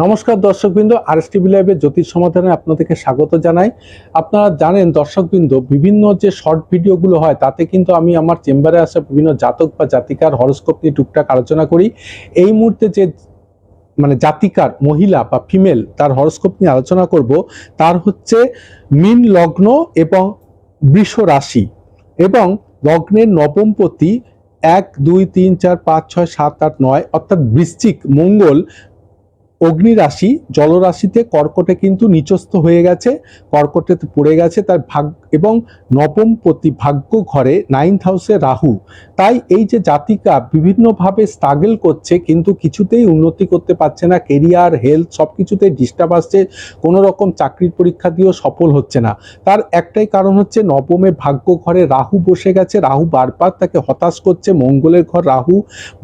নমস্কার দর্শকবৃন্দ, আরএসটিভি লাইভের জ্যোতিষ সমাধানে আপনাদেরকে স্বাগত জানাই। আপনারা জানেন দর্শকবৃন্দ, বিভিন্ন যে শর্ট ভিডিওগুলো হয় তাতে কিন্তু আমি আমার চেম্বারে আসা বিভিন্ন জাতক বা জাতিকার হরোস্কোপ নিয়ে টুকটাক আলোচনা করি। এই মুহূর্তে যে জাতিকার মহিলা বা ফিমেল তার হরোস্কোপ নিয়ে আলোচনা করব, তার হচ্ছে মীন লগ্ন এবং বৃষ রাশি এবং লগ্নের নবমপতি 1 2 3 4 5 6 7 8 9 অর্থাৎ বৃশ্চিক মঙ্গল অগ্নি রাশি জলরাশিতে কর্কটে কিন্তু নিচস্থ হয়ে গেছে, কর্কটেতে পড়ে গেছে তার ভাগ্য এবং নবমপতি ভাগ্য ঘরে 9th হাউসে রাহু। তাই এই যে জাতিকা বিভিন্নভাবে স্ট্রাগল করছে কিন্তু কিছুতেই উন্নতি করতে পারছে না, কেরিয়ার হেলথ সবকিছুতেই ডিস্টার্ব আসছে, কোনো রকম চাকরির পরীক্ষা দিয়েও সফল হচ্ছে না। তার একটাই কারণ হচ্ছে নবমে ভাগ্য ঘরে রাহু বসে গেছে, রাহু বারবার তাকে হতাশ করছে। মঙ্গলের ঘর রাহু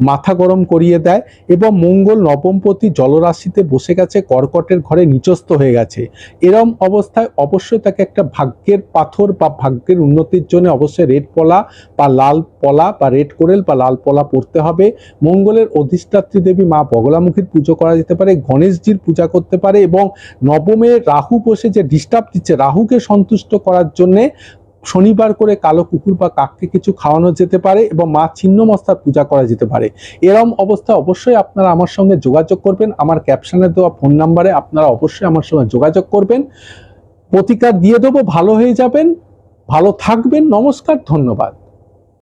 মাথা গরম করিয়ে দেয় এবং মঙ্গল নবমপতি জলরাশিতে বসে গেছে, কর্কটের ঘরে নিচস্থ হয়ে গেছে। এরম অবস্থায় অবশ্যই তাকে একটা ভাগ্যের পাথর বা ভাগ্যের উন্নতির জন্য অবশ্যই রেড পলা বা লাল পলা বা রেড কোরেল বা লাল পলা পড়তে হবে। মঙ্গলের অধিষ্ঠাত্রী দেবী মা বগলামুখীর পুজো করা যেতে পারে, গণেশজির পূজা করতে পারে এবং নবমে রাহু বসে যে ডিস্টার্ব দিচ্ছে রাহুকে সন্তুষ্ট করার জন্যে শনিবার করে কালো কুকুর বা কাককে কিছু খাওয়ানো যেতে পারে এবং মা ছিন্নমস্তার পূজা করা যেতে পারে। এরম অবস্থা অবশ্যই আপনারা আমার সঙ্গে যোগাযোগ করবেন, আমার ক্যাপশনে দেওয়া ফোন নাম্বারে আপনারা অবশ্যই আমার সঙ্গে যোগাযোগ করবেন। প্রতিকার দিয়ে দেবো, ভালো হয়ে যাবেন, ভালো থাকবেন। নমস্কার, ধন্যবাদ।